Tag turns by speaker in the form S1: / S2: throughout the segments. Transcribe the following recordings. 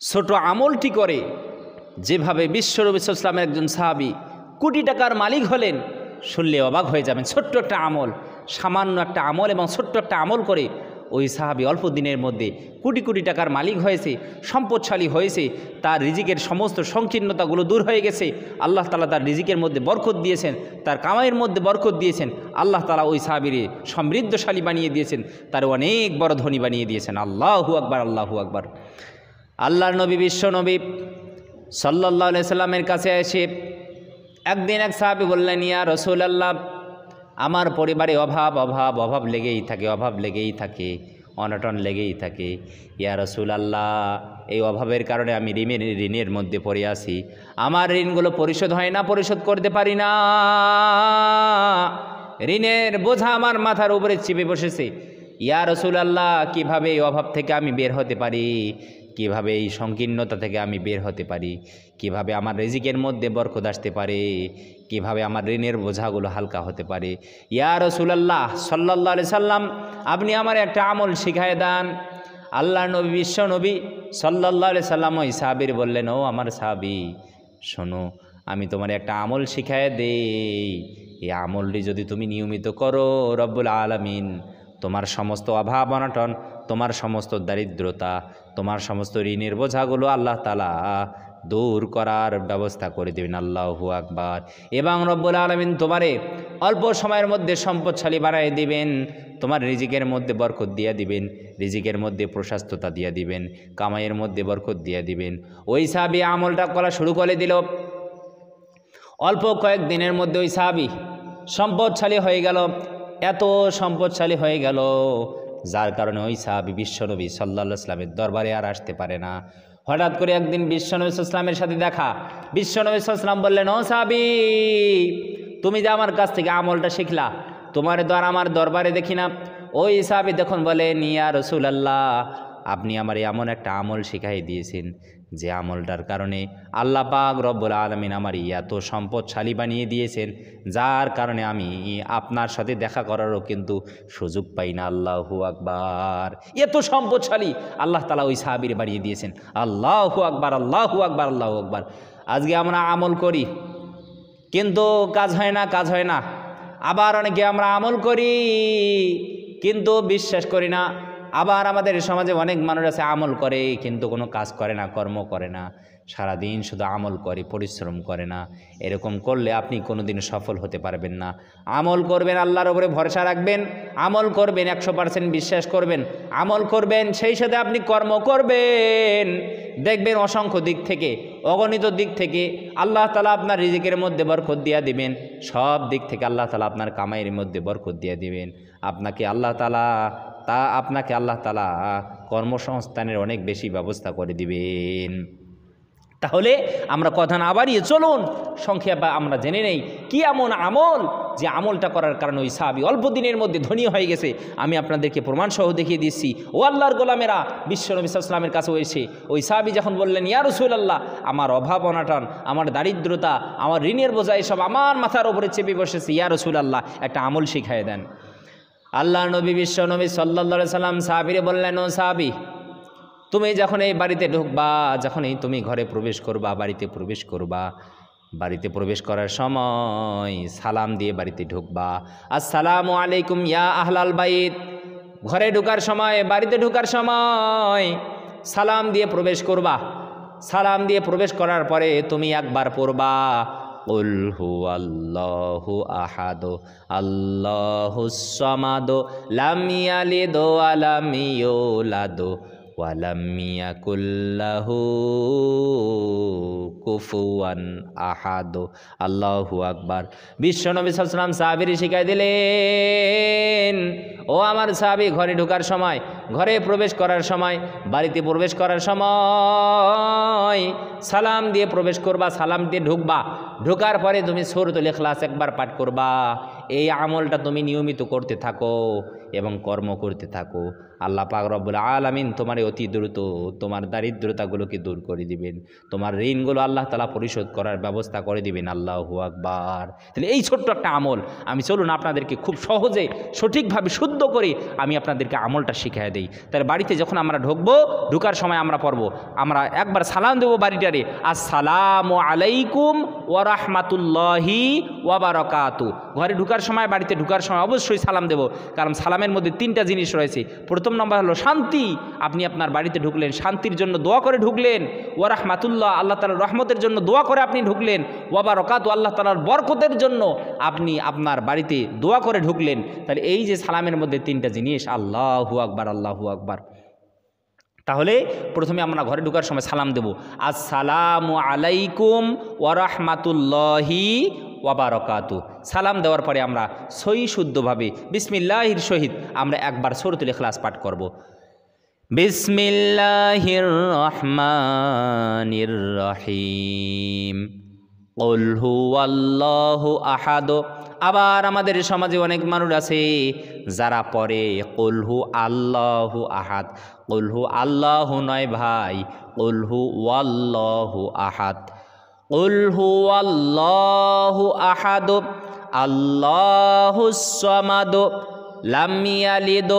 S1: ছোট আমলটি করে যেভাবে বিশ্বনবী সাল্লাল্লাহু আলাইহি ওয়াসাল্লামের একজন সাহাবী কোটি টাকার মালিক হলেন, শুনলে অবাক হয়ে যাবেন। ছোট্ট একটা আমল, সামান্য একটা আমল এবং ছোট্ট একটা আমল করে ওই সাহাবী অল্প দিনের মধ্যে কোটি কোটি টাকার মালিক হয়েছে, সম্পদশালী হয়েছে। তার রিজিকের সমস্ত সংকীর্ণতাগুলো দূর হয়ে গেছে। আল্লাহ তাআলা তার রিজিকের মধ্যে বরকত দিয়েছেন, তার কামাইয়ের মধ্যে বরকত দিয়েছেন। আল্লাহ তাআলা ওই সাহাবীরে সমৃদ্ধশালী বানিয়ে দিয়েছেন, তার অনেক বড় ধনী বানিয়ে দিয়েছেন। আল্লাহু আকবার, আল্লাহু আকবার। আল্লাহর নবী বিশ্বনবী সাল্লাল্লাহু আলাইহি সাল্লামের কাছে এসে একদিন এক সাহাবী বললেন, ইয়া রাসূলুল্লাহ, আমার পরিবারে অভাব অভাব অভাব লেগেই থাকে, অভাব লেগেই থাকে, অনটন লেগেই থাকে। ইয়া রাসূলুল্লাহ, এই অভাবের কারণে আমি ঋণের মধ্যে পড়ে আছি। আমার ঋণগুলো পরিশোধ হয় না, পরিশোধ করতে পারি না। ঋণের বোঝা আমার মাথার উপরে চেপে বসেছে। ইয়া রাসূলুল্লাহ, কিভাবে এই অভাব থেকে আমি বের হতে পারি? কিভাবে এই সংকীর্ণতা থেকে আমি বের হতে পারি? কিভাবে আমার রিজিকের মধ্যে বরকত আসতে পারে? কিভাবে আমার ঋণের বোঝাগুলো হালকা হতে পারে? ইয়া রাসূলুল্লাহ সাল্লাল্লাহু আলাইহি সাল্লাম, আপনি আমার একটা আমল শিখায় দেন। আল্লাহর নবী বিশ্বনবী সাল্লাল্লাহু আলাইহি সাল্লাম ওই সাহাবীর বললেন, ও আমার সাহাবী, শোনো, আমি তোমার একটা আমল শিখায় দেই। এই আমলটি যদি তুমি নিয়মিত করো, রব্বুল আলামিন তোমার সমস্ত অভাব অনটন, তোমার সমস্ত দারিদ্রতা, তোমার সমস্ত ঋণের বোঝাগুলো আল্লাহ তাআলা দূর করার ব্যবস্থা করে দেবেন। আল্লাহু আকবার। এবং রব্বুল আলামিন তোমারে অল্প সময়ের মধ্যে সম্পদশালী বানায় দিবেন, তোমার রিজিকের মধ্যে বরকত দিয়ে দিবেন, রিজিকের মধ্যে প্রশস্ততা দিয়ে দিবেন, কামাইয়ের মধ্যে বরকত দিয়ে দিবেন। ওই সাহাবী আমলটা করা শুরু করে দিল। অল্প কয়েক দিনের মধ্যে ওই সাহাবী সম্পদশালী হয়ে গেল, এত সম্পদশালী হয়ে গেল যার কারণে ওই সাহাবী বিশ্বনবী সাল্লাল্লাহু আলাইহি ওয়াসাল্লামের দরবারে আর আসতে পারে না। হঠাৎ করে একদিন বিশ্বনবী সাল্লাল্লাহু আলাইহি ওয়াসাল্লামের সাথে দেখা। বিশ্বনবী সাল্লাল্লাহু আলাইহি ওয়াসাল্লাম বললেন, ও সাহাবী, তুমি যে আমার কাছ থেকে আমলটা শিখলা, তোমার দ্বারা আমার দরবারে দেখি না। ওই সাহাবী দেখুন বলেন, ইয়া রাসূলুল্লাহ, আপনি আমার এমন একটা আমল শিখাই দিয়েছেন যে আমলটার কারণে আল্লাহ পাক রব্বুল আলামিন আমার এত সম্পদশালী বানিয়ে দিয়েছেন, যার কারণে আমি আপনার সাথে দেখা করারও কিন্তু সুযোগ পাই না। আল্লাহু আকবার। এত সম্পদশালী আল্লাহ তাআলা ওই সাহাবীর বানিয়ে দিয়েছেন। আল্লাহু আকবার, আল্লাহু আকবার, আল্লাহু আকবার। আজকে আমরা আমল করি কিন্তু কাজ হয় না, কাজ হয় না। আবার অনেকে আমরা আমল করি কিন্তু বিশ্বাস করি না। আবার আমাদের সমাজে অনেক মানুষ আছে আমল করে কিন্তু কোনো কাজ করে না, কর্ম করে না, সারাদিন শুধু আমল করে, পরিশ্রম করে না। এরকম করলে আপনি কোনো দিন সফল হতে পারবেন না। আমল করবেন, আল্লাহর উপরে ভরসা রাখবেন, আমল করবেন, 100% বিশ্বাস করবেন, আমল করবেন, সেই সাথে আপনি কর্ম করবেন। দেখবেন অসংখ্য দিক থেকে, অগণিত দিক থেকে আল্লাহ তাআলা আপনার রিজিকের মধ্যে বরকত দিয়ে দিবেন। সব দিক থেকে আল্লাহ তাআলা আপনার কামাইয়ের মধ্যে বরকত দিয়ে দিবেন। আপনাকে আল্লাহ তাআলা কর্মসংস্থানের অনেক বেশি ব্যবস্থা করে দিবেন। তাহলে আমরা কথা না বাড়িয়ে চলুন সংক্ষেপে আমরা জেনে নেই কি এমন আমল যে আমলটা করার কারণে ওই সাহাবী অল্প দিনের মধ্যে ধনী হয়ে গেছে। আমি আপনাদেরকে প্রমাণসহ দেখিয়ে দিচ্ছি। ও আল্লাহর গোলামেরা, বিশ্বনবী সাল্লাল্লাহু আলাইহি ওয়াসাল্লামের কাছে এসে ওই সাহাবী যখন বললেন, ইয়া রাসূলুল্লাহ, আমার অভাব অনটন, আমার দারিদ্রতা, আমার ঋণের বোঝা এসব আমার মাথার উপরে চেপে বসেছে, ইয়া রাসূলুল্লাহ, একটা আমল শিখায় দেন। আল্লাহর নবী বিশ্বনবী সাল্লাল্লাহু আলাইহি ওয়াসাল্লাম সাহাবীরে বললেন, ও সাহাবী, তুমি যখন এই বাড়িতে ঢুকবা, যখনই তুমি ঘরে প্রবেশ করবা, বাড়িতে প্রবেশ করবা, বাড়িতে প্রবেশ করার সময় সালাম দিয়ে বাড়িতে ঢুকবা। আসসালামু আলাইকুম ইয়া আহলাল বাইত। ঘরে ঢোকার সময়, বাড়িতে ঢোকার সময় সালাম দিয়ে প্রবেশ করবা। সালাম দিয়ে প্রবেশ করার পরে তুমি একবার পড়বা, কুল হুয়াল্লাহু আহাদ আল্লাহুস সামাদ লাম ইয়ালিদ ওয়া লাম ইউলাদ ওয়া লাম ইয়াকুল লাহু কুফুয়ান আহাদ। আল্লাহু আকবার। বিশ্বনবী সাল্লাল্লাহু আলাইহি ওয়াসাল্লাম সাহাবীকে শিখাই দিলেন, ও আমার সাহাবী, ঘরে ঢোকার সময়, ঘরে প্রবেশ করার সময়, বাড়িতে প্রবেশ করার সময় সালাম দিয়ে প্রবেশ করবা, সালাম দিয়ে ঢুকবা। ঢোকার পরে তুমি সূরাতুল ইখলাস একবার পাঠ করবা। এই আমলটা তুমি নিয়মিত করতে থাকো এবং কর্ম করতে থাকো। আল্লাহ পাক রব্বুল আলামিন তোমার অতি দ্রুত তোমার দারিদ্রতাগুলোকে দূর করে দিবেন, তোমার ঋণগুলো আল্লাহ তাআলা পরিশোধ করার ব্যবস্থা করে দিবেন। আল্লাহু আকবার। তাহলে এই ছোট্ট একটা আমল আমি চলুন আপনাদেরকে খুব সহজে সঠিকভাবে শুদ্ধ করে আমি আপনাদেরকে আমলটা শিখিয়ে দিই। তাহলে বাড়িতে যখন আমরা ঢুকবো, ঢুকার সময় আমরা পড়বো, আমরা একবার সালাম দেবো বাড়িটারে, আসসালামু আলাইকুম ওয়া রাহমাতুল্লাহি ওয়া বারাকাতু। ঘরে ঢুকার সময়, বাড়িতে ঢুকার সময় অবশ্যই সালাম দেব, কারণ সালামের মধ্যে তিনটা জিনিস রয়েছে। প্রথম নম্বর হলো শান্তি, আপনি আপনার বাড়িতে ঢুকলেন, শান্তির জন্য দোয়া করে ঢুকলেন। ওয়া রাহমাতুল্লাহ, আল্লাহ তাআলার রহমতের জন্য দোয়া করে আপনি ঢুকলেন। ওয়া বারাকাতু, আল্লাহ তাআলার বরকতের জন্য আপনি আপনার বাড়িতে দোয়া করে ঢুকলেন। তাহলে এই যে সালামের মধ্যে তিনটা জিনিস, আল্লাহু আকবার, আল্লাহু আকবার। তাহলে প্রথমে আমরা ঘরে ঢোকার সময় সালাম দেব, আসসালামু আলাইকুম ওয়া রাহমাতুল্লাহি ওয়া বারাকাতু। সালাম দেওয়ার পরে আমরা সহি শুদ্ধভাবে বিসমিল্লাহির সহিত আমরা একবার সূরাতুল ইখলাস পাঠ করব। বিসমিল্লাহির রহমানির রহিম, কুল হুয়াল্লাহু আহাদ। আবার আমাদের সমাজে অনেক মানুষ আছে যারা পড়ে কুল হু আল্লাহু আহাদ। কুল হু আল্লাহু নয় ভাই, কুল হু ওয়াল্লাহু আহাদ। কুল হু আল্লাহু আহাদ আল্লাহুস সামাদ লাম ইয়ালিদ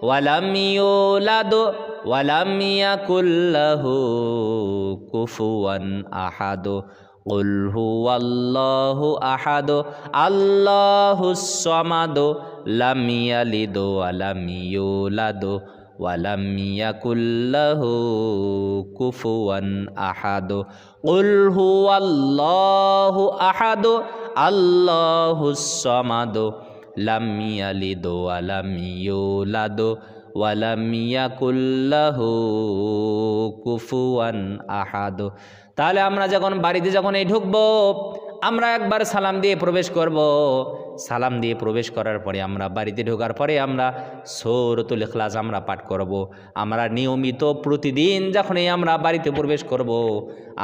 S1: ওয়া লাম ইউলাদ ওয়া লাম ইয়াকুল লাহু কুফুয়ান আহাদ। কুল হুয়াল্লাহু আহাদ আল্লাহুস সামাদ লাম ইয়ালিদ ওয়া লাম ইউলাদ ওয়া লাম ইয়াকুল লাহু কুফুয়ান আহাদ। কুল হুয়াল্লাহু আহাদ আল্লাহুস সামাদ লাম ইয়ালিদ ওয়া লাম ইউলাদ ওয়া লাম ইয়াকুল লাহু কুফুয়ান আহাদ। তাহলে আমরা যখন বাড়িতে যখন এই ঢুকবো, আমরা একবার সালাম দিয়ে প্রবেশ করব। সালাম দিয়ে প্রবেশ করার পরে আমরা বাড়িতে ঢোকার পরে আমরা সূরাতুল ইখলাস আমরা পাঠ করব। আমরা নিয়মিত প্রতিদিন যখনই আমরা বাড়িতে প্রবেশ করব,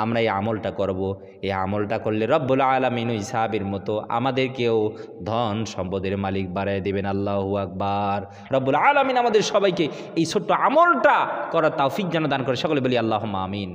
S1: আমরা এই আমলটা করব। এই আমলটা করলে রব্বুল আলামিন ওই সাহাবীর মতো আমাদেরকেও ধন সম্পদের মালিক বানায় দেবেন। আল্লাহু আকবার। রব্বুল আলামিন আমাদের সবাইকে এই ছোট্ট আমলটা করার তৌফিক যেন দান করে, সকলে বলি আল্লাহুম্মা আমিন।